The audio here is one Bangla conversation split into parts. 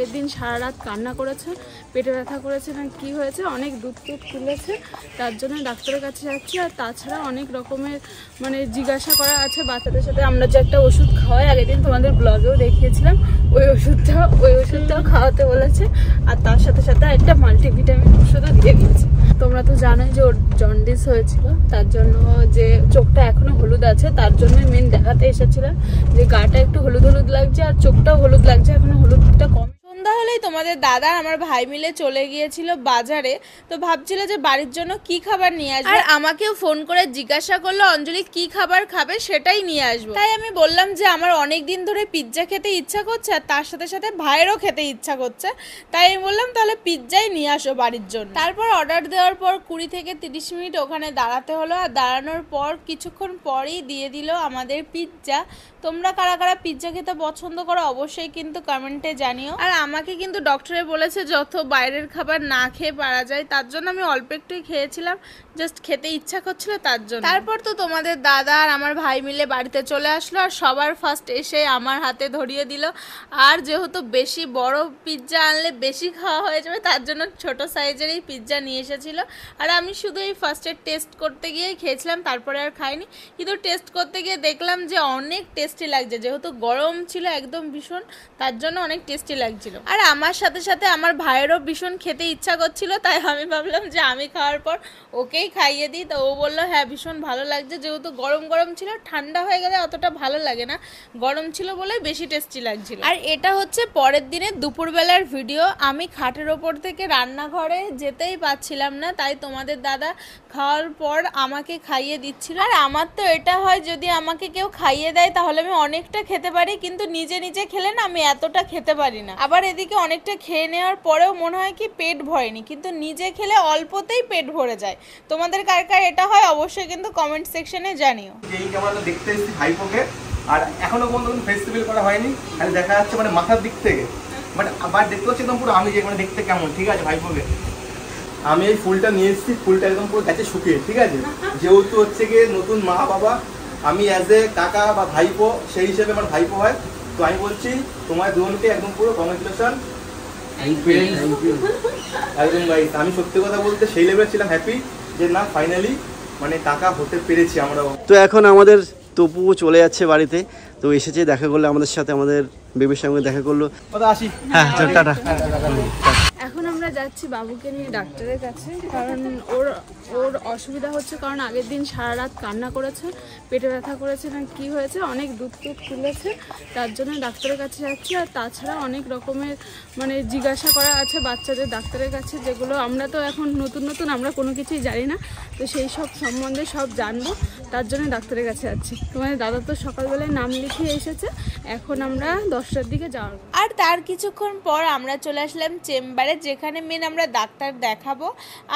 আগের দিন সারা রাত কান্না করেছে, পেটে ব্যথা করেছে না কি হয়েছে, অনেক দুধ তুলেছে, তার জন্য ডাক্তারের কাছে যাচ্ছি। আর তাছাড়া অনেক রকমের মানে জিজ্ঞাসা করা আছে বাচ্চাদের সাথে। আমরা যে একটা ওষুধ খাওয়াই, আগের দিন তোমাদের ব্লগেও দেখিয়েছিলাম, ওই ওষুধটাও খাওয়াতে বলেছে। আর তার সাথে সাথে একটা মাল্টিভিটামিন ওষুধও দিয়ে দিয়েছে। তোমরা তো জানোই যে ওর জন্ডিস হয়েছিল, তার জন্য যে চোখটা এখনো হলুদ আছে, তার জন্য মেন দেখাতে এসেছিলাম যে গাটা একটু হলুদ হলুদ লাগছে আর চোখটাও হলুদ লাগছে, এখনো হলুদটা কম। সন্ধ্যা হলেই তোমাদের দাদা আমার ভাই মিলে চলে গিয়েছিল বাজারে। তো ভাবছিল যে বাড়ির জন্য কি খাবার নিয়ে আসবে, আর আমাকেও ফোন করে জিজ্ঞাসা করলো অঞ্জলি কি খাবার খাবে সেটাই নিয়ে আসবো। তাই আমি বললাম যে আমার অনেক দিন ধরে পিৎজা খেতে ইচ্ছা করছে, আর তার সাথে সাথে ভাইয়েরও খেতে ইচ্ছা করছে। তাই আমি বললাম তাহলে পিৎজাই নিয়ে আসো বাড়ির জন্য। তারপর অর্ডার দেওয়ার পর 20 থেকে 30 মিনিট ওখানে দাঁড়াতে হলো। আর দাঁড়ানোর পর কিছুক্ষণ পরেই দিয়ে দিল আমাদের পিৎজা। তোমরা কারা কারা পিৎজা খেতে পছন্দ করো অবশ্যই কিন্তু কমেন্টে জানিও। আর আমাকে কিন্তু ডক্টরে বলেছে যত বাইরের খাবার না খেয়ে পারা যায়, তার জন্য আমি অল্প একটুই খেয়েছিলাম, জাস্ট খেতে ইচ্ছা করছিল তার জন্য। তারপর তো তোমাদের দাদা আর আমার ভাই মিলে বাড়িতে চলে আসলো, আর সবার ফার্স্ট এসে আমার হাতে ধরিয়ে দিল। আর যেহেতু বেশি বড় পিৎজা আনলে বেশি খাওয়া হয়ে যাবে, তার জন্য ছোট সাইজেরই পিৎজা নিয়ে এসেছিল। আর আমি শুধু এই ফার্স্টে টেস্ট করতে গিয়ে খেয়েছিলাম, তারপরে আর খাইনি। কিন্তু টেস্ট করতে গিয়ে দেখলাম যে অনেক টেস্টি লাগছে, যেহেতু গরম ছিল একদম ভীষণ, তার জন্য অনেক টেস্টি লাগছিল। আর আমার সাথে সাথে আমার ভাইয়েরও ভীষণ খেতে ইচ্ছা করছিল, তাই আমি ভাবলাম যে আমি খাওয়ার পর ওকেই খাইয়ে দিই। তো ও বললো হ্যাঁ ভীষণ ভালো লাগছে, যেহেতু গরম গরম ছিল, ঠান্ডা হয়ে গেলে অতটা ভালো লাগে না, গরম ছিল বলে বেশি টেস্টি লাগছিল। আর এটা হচ্ছে পরের দিনে দুপুরবেলার ভিডিও। আমি খাটের ওপর থেকে রান্নাঘরে যেতেই পাচ্ছিলাম না, তাই তোমাদের দাদা খাওয়ার পর আমাকে খাইয়ে দিচ্ছিল। আর আমার তো এটা হয় যদি আমাকে কেউ খাইয়ে দেয় তাহলে আমি অনেকটা খেতে পারি, কিন্তু নিজে নিজে খেলে না আমি এতটা খেতে পারি না। আবার এদিকে অনেকটা খেয়ে নেওয়ার পরেও মনে হয় কি পেট ভরেনি, কিন্তু নিজে খেলে অল্পতেই পেট ভরে যায়। তোমাদের কার কার এটা হয় অবশ্যই কিন্তু কমেন্ট সেকশনে জানিও। এই ক্যামেরাটা দেখতে এসেছি ভাইপোকে, আর এখনো পর্যন্ত ফেস্টিভ্যাল করা হয়নি, খালি দেখা যাচ্ছে মানে মাথার দিক থেকে, বাট আবার দেখতে পাচ্ছি একদম পুরো আমি যে মানে দেখতে কেমন। ঠিক আছে ভাইপোকে আমি এই ফুলটা নিয়ে এসেছি, ফুলটা একদম পুরো গাছে শুকিয়ে। ঠিক আছে, যেহেতু হচ্ছে গিয়ে নতুন মা বাবা, আমি অ্যাজ এ কাকা বা ভাইপো সেই হিসেবে আমার ভাইপো হয়, তো আমি বলছি তোমার দুজনকে একদম পুরো কংগ্রেচুলেশন। একদম গাইস, আমি সত্যি কথা বলতে সেই লেভেলে ছিলাম হ্যাপি যে না ফাইনালি মানে কাকা হতে পেরেছি আমরাও। তো এখন আমাদের তপু চলে যাচ্ছে বাড়িতে, তো এসেছে দেখা করলো আমাদের সাথে, আমাদের বেবির সঙ্গে দেখা করলো। আসি, হ্যাঁ টাটা। এখন আমরা যাচ্ছি বাবুকে নিয়ে ডাক্তারের কাছে, কারণ ওর অসুবিধা হচ্ছে, কারণ আগের দিন সারা রাত কান্না করেছে, পেটে ব্যথা করেছে না কি হয়েছে, অনেক দুধ তুলেছে, তার জন্য ডাক্তারের কাছে যাচ্ছি। আর তাছাড়া অনেক রকমের মানে জিজ্ঞাসা করা আছে বাচ্চাদের ডাক্তারের কাছে, যেগুলো আমরা তো এখন নতুন আমরা কোনো কিছুই জানি না, তো সেই সব সম্বন্ধে সব জানবো, তার জন্য ডাক্তারের কাছে যাচ্ছি। তোমাদের দাদা তো সকালবেলায় নাম লিখিয়ে এসেছে, এখন আমরা 10টার দিকে যাওয়ার। আর তার কিছুক্ষণ পর আমরা চলে আসলাম চেম্বারে, যেখানে মেন আমরা ডাক্তার দেখাবো।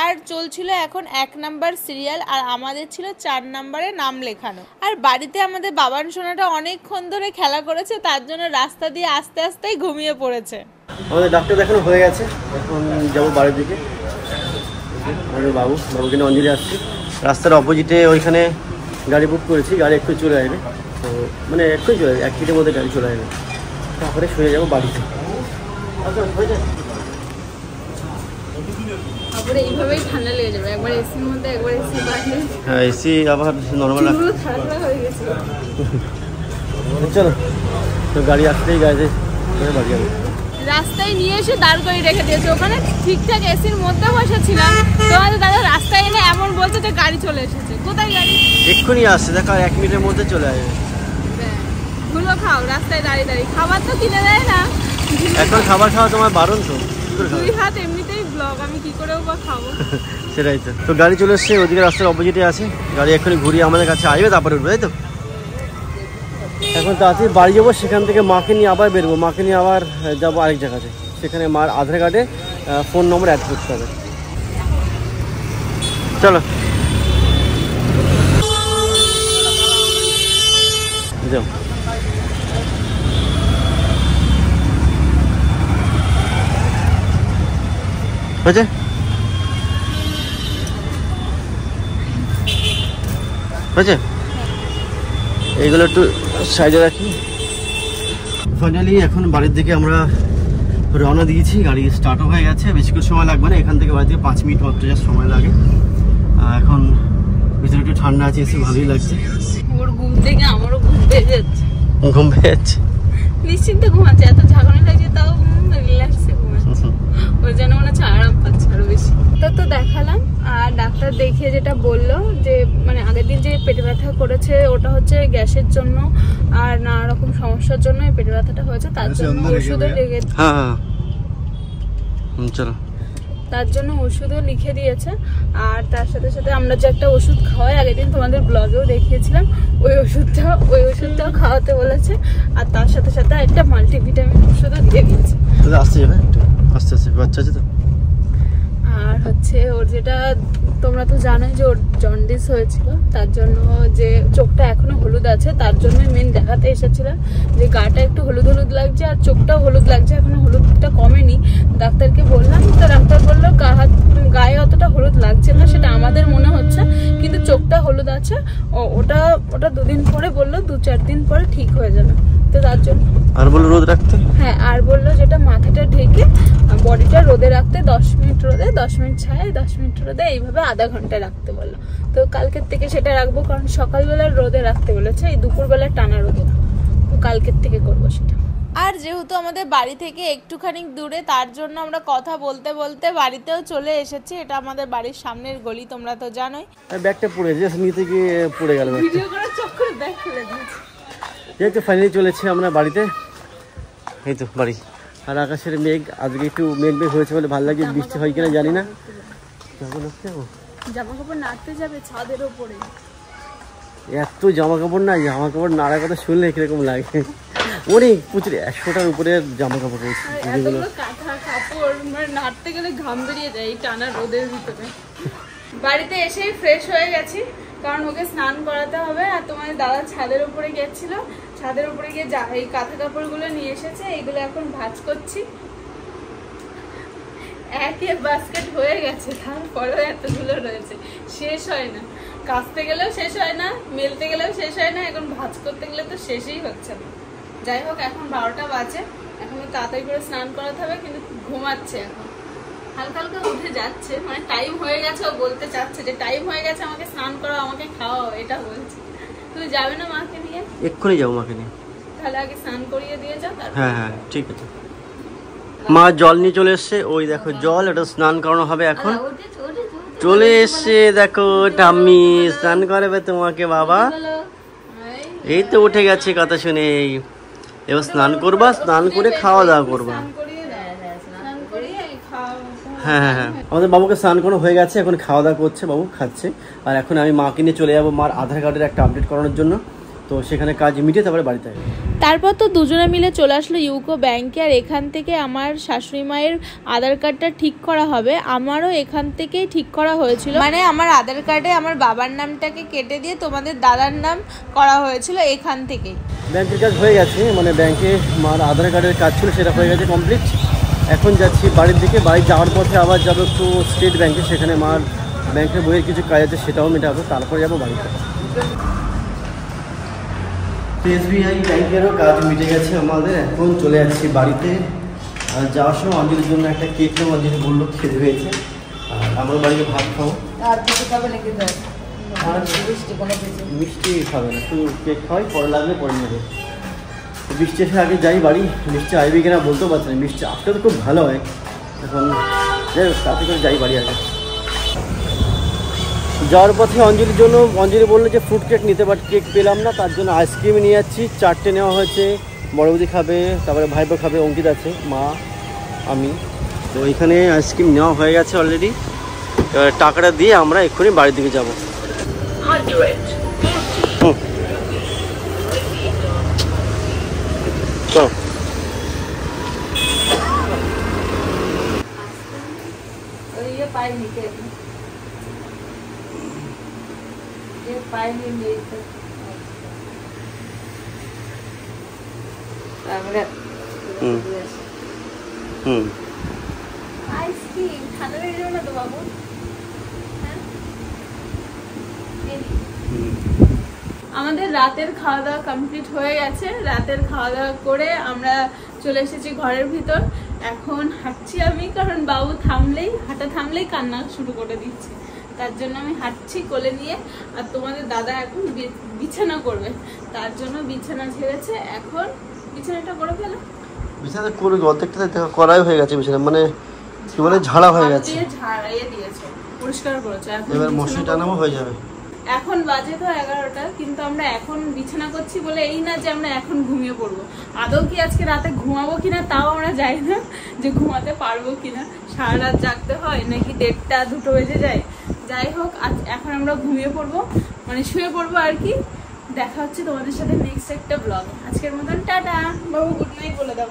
আর চলছিল এখন 1 নাম্বার সিরিয়াল, আর আমাদের ছিল 4 নাম্বারে নাম লেখানো। আর বাড়িতে আমাদের বাবান সোনাটা অনেকক্ষণ ধরে খেলা করেছে, তার জন্য রাস্তা দিয়ে আস্তে আস্তেই ঘুমিয়ে পড়েছে। আমাদের ডাক্তার দেখানো হয়ে গেছে, এখন যাবো বাড়ির দিকে। আমাদের বাবুকে নিয়ে অঞ্জলি আসছে, রাস্তার অপোজিটে ওইখানে গাড়ি বুক করেছি, গাড়ি একটু চলে আসবে, তো মানে একটু চলে আসবে, 1 মিনিটের মধ্যে গাড়ি চলে আসবে, তারপরে শুয়ে যাবো বাড়িতে। তারপরে এইভাবেই ঠান্ডা লেগে যাবে, একবার এসির মধ্যে একবার এসি বাইরে। হ্যাঁ এসি আবার নর্মাল হয়ে গেছে। চলো, তো গাড়ি আসলেই গাড়িতে বাড়ি যাবো। রাস্তায় নিয়ে এসে দাঁড় করে রেখে দিয়েছে, ওখানে ঠিকঠাক এসির মধ্যে বসেছিলাম, তোমাদের দাদা রাস্তায় এনে এমন বলছে যে গাড়ি চলে এসেছে। কোথায় গাড়ি? এক্ষুনি আসছে, দেখো 1 মিনিটের মধ্যে চলে আসবে। ধুলো খাও রাস্তায় দাঁড়িয়ে, খাবার তো কিনে দেয় না। এখন খাবার খাওয়া তোমার বারণ তো, 2 হাত এমনিতেই ব্লগ, আমি কি করেও বা খাবো। সেটাই তো গাড়ি চলে এসছে, ওদিকে রাস্তার অপোজিটে আছে, গাড়ি এক্ষুনি ঘুরিয়ে আমাদের কাছে আসবে, তারপরে উঠবে, তাই তো। এখন তাড়াতাড়ি বাড়ি যাবো, সেখান থেকে মাকে নিয়ে আবার বেরবো, মাকে নিয়ে আবার যাবো আরেক জায়গাতে, সেখানে মার আধার কার্ডে ফোন নম্বর অ্যাড করতে হবে। চলো যাও। হয়েছে হয়েছে, এইগুলো একটু সাইডে রাখি। ফাইনালি এখন বাড়ির দিকে আমরা রওনা দিয়েছি, গাড়ি স্টার্টও হয়ে গেছে, বেশিক্ষণ সময় লাগবে না, এখান থেকে বাড়ি থেকে 5 মিনিট মাত্র যা সময় লাগে। এখন ভিতরে একটু ঠান্ডা আছে, এসে ভালোই লাগছে। ওর ঘুম থেকে আমারও ঘুম পেয়ে যাচ্ছে। ঘুম পেয়ে যাচ্ছে, নিশ্চিন্তে ঘুমাচ্ছে, এত ঝাঁকানি লাগছে তাও রিল্যাক্সে ঘুমাচ্ছে। ওই জন্য মনে হচ্ছে আরাম পাচ্ছে আরো বেশি। তো দেখালাম, আর ডাক্তার দেখিয়ে যেটা বললো যে মানে আগের দিন যে পেটে ব্যথা করেছে ওটা হচ্ছে গ্যাসের জন্য আর নানা রকম সমস্যার জন্য এই পেটে ব্যথাটা হয়েছে, তার জন্য ওষুধও লেগে চলো তার জন্য ওষুধও লিখে দিয়েছে। আর তার সাথে সাথে আমরা যে একটা ওষুধ খাওয়াই, আগের দিন তোমাদের ব্লগেও দেখিয়েছিলাম, ওই ওষুধটাও খাওয়াতে বলেছে। আর তার সাথে সাথে একটা মাল্টিভিটামিন ওষুধও দিয়ে দিয়েছে। আসতে যাবে আস্তে আস্তে, বাচ্চা আছে তো। আর হচ্ছে ওর যেটা তোমরা তো জানোই যে ওর জন্ডিস হয়েছিল, তার জন্য যে চোখটা এখনো হলুদ আছে, তার জন্য মেন দেখাতে এসেছিলাম যে গাটা একটু হলুদ হলুদ লাগছে আর চোখটাও হলুদ লাগছে, এখনো হলুদটা কমেনি। ডাক্তারকে বললাম, তো ডাক্তার বললো গায়ে অতটা হলুদ লাগছে না, সেটা আমাদের মনে হচ্ছে, কিন্তু চোখটা হলুদ আছে। ওটা 2 দিন পরে বললো 2-4 দিন পরে ঠিক হয়ে যাবে। তো তার জন্য আর বললো রোদ রাখতে, হ্যাঁ, আর বললো যেটা মাথাটা ঢেকে বডিটা রোদে রাখতে, 10 মিনিট রোদে, 10 মিনিট ছায়ায়, 10 মিনিট রোদে, এইভাবে আধা ঘন্টা রাখতে বললো। তো কালকের থেকে সেটা রাখবো, কারণ সকালবেলা রোদে রাখতে বলেছে, এই দুপুরবেলা টানা রোদে না। তো কালকের থেকে করবো সেটা। আর যেহেতু আমাদের বাড়ি থেকে একটুখানি দূরে, তার জন্য আমরা কথা বলতে বলতে বাড়িতেও চলে এসেছি। এটা আমাদের বাড়ির সামনের গলি, তোমরা তো জানোই। ব্যাগটা পড়ে গেছে, নিতে গিয়ে পড়ে গেল, ভিডিও করার চক্করে ব্যাগ ফেলে দিয়েছি। এই তো ফাইনালি চলেছি আমরা বাড়িতে, এই তো বাড়ি। আর আকাশের মেঘ, আজকে একটু মেঘ হয়েছে বলে ভালো লাগে, বৃষ্টি হয় কিনা জানি না। জামা কাপড় নাড়তে যাবে ছাদের উপরে, এত জামা কাপড় না, জামা কাপড় নাড়ার কথা শুনলে কিরকম লাগে। অনেক প্রচুর 100টার উপরে জামা কাপড় রয়েছে, যেগুলো কাঁথা কাপড় মানে নাড়তে গেলে ঘাম বেরিয়ে যায় এই টানা রোদের ভিতরে। বাড়িতে এসেই ফ্রেশ হয়ে গেছি, কারণ ওকে স্নান করাতে হবে। আর তোমার দাদা ছাদের উপরে গেছিল, ছাদের উপরে গিয়ে এই কাঁথা কাপড়গুলো নিয়ে এসেছে, এইগুলো এখন ভাঁজ করছি। একে বাস্কেট হয়ে গেছে, তারপরেও এতগুলো রয়েছে, শেষ হয় না। কাচতে গেলেও শেষ হয় না, মেলতে গেলেও শেষ হয় না, এখন ভাঁজ করতে গেলে তো শেষই হচ্ছে না। যাই হোক, এখন 12টা বাজে, এখন তাড়াতাড়ি করে স্নান করাতে হবে, কিন্তু ঘুমাচ্ছে এখন। হালকা হালকা উঠে যাচ্ছে, মানে টাইম হয়ে গেছে, ও বলতে চাচ্ছে যে টাইম হয়ে গেছে, আমাকে স্নান করাও, আমাকে খাওয়াও, এটা বলছে। তুমি যাবে না মাকে নিয়ে? এক্ষুনি যাবো মাকে নিয়ে। তাহলে আগে স্নান করিয়ে দিয়ে যাও। হ্যাঁ হ্যাঁ ঠিক আছে। মা জল নিয়ে চলে এসছে, ওই দেখো জল, এটা স্নান করানো হবে এখন। চলে এসছে দেখো, টাম্মি স্নান করাবে তোমাকে বাবা। এই তো উঠে গেছে কথা শুনে, এবার স্নান করবা, স্নান করে খাওয়া দাওয়া করবা। হ্যাঁ হ্যাঁ হ্যাঁ, আমাদের বাবুকে স্নান করানো হয়ে গেছে, এখন খাওয়া দাওয়া করছে, বাবু খাচ্ছে। আর এখন আমি মাকে নিয়ে চলে যাবো মার আধার কার্ডের একটা আপডেট করানোর জন্য, তো সেখানে কাজ মিটিয়ে তারপরে বাড়িতে আসবে। তারপর তো দুজনে মিলে চলে আসলো ইউকো ব্যাংকে। আর এখান থেকে আমার শাশুড়ি মায়ের আধার কার্ডটা ঠিক করা হবে, আমারও এখান থেকেই ঠিক করা হয়েছিল। মানে আমার আধার কার্ডে আমার বাবার নামটাকে কেটে দিয়ে তোমাদের দাদার নাম করা হয়েছিল এখান থেকেই। ব্যাংকের কাজ হয়ে গেছে, মানে ব্যাংকে মার আধার কার্ডের কাজ ছিল, সেটা হয়ে গেছে কমপ্লিট। এখন যাচ্ছি বাড়ির দিকে, বাড়ি যাওয়ার পথে আবার যাবো একটু স্টেট ব্যাংকে, সেখানে মার ব্যাংকের বইয়ের কিছু কাজ আছে, সেটাও মেটাবো, তারপরে যাবো বাড়িতে। এসবিআই ব্যাংকেরও কাজ মিটে গেছে আমাদের, এখন চলে যাচ্ছি বাড়িতে। আর যাওয়ার সময় অঞ্জলির জন্য একটা কেক নেবো, অঞ্জলি বললো খেতে হয়েছে, আর আমরা বাড়িতে ভাত খাবো। আর মিষ্টি খাবে না, শুধু কেক খাওয়াই, পরে লাগলে পরে নেবে। বৃষ্টি এসে আগে যাই বাড়ি, বৃষ্টি আসবে কিনা বলতেও পারছি না, বৃষ্টি আসলে তো খুব ভালো হয়। এখন যাই হোক, তাতে করে যাই বাড়ি আগে। যাওয়ার পথে অঞ্জলির জন্য, অঞ্জলি বললো যে ফ্রুট কেক নিতে, বাট কেক পেলাম না, তার জন্য আইসক্রিম নিয়ে যাচ্ছি। 4টে নেওয়া হয়েছে, বড় বৌদি খাবে, তারপরে ভাইপো খাবে, অঙ্কিত আছে, মা, আমি। তো এখানে আইসক্রিম নেওয়া হয়ে গেছে অলরেডি। এবার টাকাটা দিয়ে আমরা এক্ষুনি বাড়ির দিকে যাবো। চলো। আইসক্রিম ঠান্ডা লেগে যাবে না তো বাবু? আমাদের রাতের খাওয়া দাওয়া কমপ্লিট হয়ে গেছে। রাতের খাওয়া দাওয়া করে আমরা চলে এসেছি ঘরের ভিতর। এখন হাঁটছি আমি, কারণ বাবু হাঁটা থামলেই কান্না শুরু করে দিচ্ছে, তার জন্য আমি হাঁটছি কোলে নিয়ে। আর তোমাদের দাদা এখন বিছানা করবে, তার জন্য বিছানা ছেড়েছে। এখন বিছানাটা করে ফেলে, বিছানা করে অর্ধেকটা করাই হয়ে গেছে বিছানা, মানে কি বলে ঝাড়া হয়ে গেছে, ঝাড়াইয়ে দিয়েছে, পরিষ্কার করেছে। এবার মশারি টানাও হয়ে যাবে। এখন বাজে তো 11টা, কিন্তু আমরা এখন বিছানা করছি বলে এই না যে আমরা এখন ঘুমিয়ে পড়বো। আদৌ কি আজকে রাতে ঘুমাবো কিনা তাও আমরা জানি না, যে ঘুমাতে পারবো কিনা, সারা রাত জাগতে হয় নাকি 1:30 2টো বেজে যায়। যাই হোক, এখন আমরা ঘুমিয়ে পড়বো, মানে শুয়ে পড়বো আর কি। দেখা হচ্ছে তোমাদের সাথে নেক্সট একটা ব্লগ। আজকের মতন টাটা। বাবু গুড নাইট বলে দাও।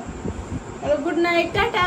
Good night, tata.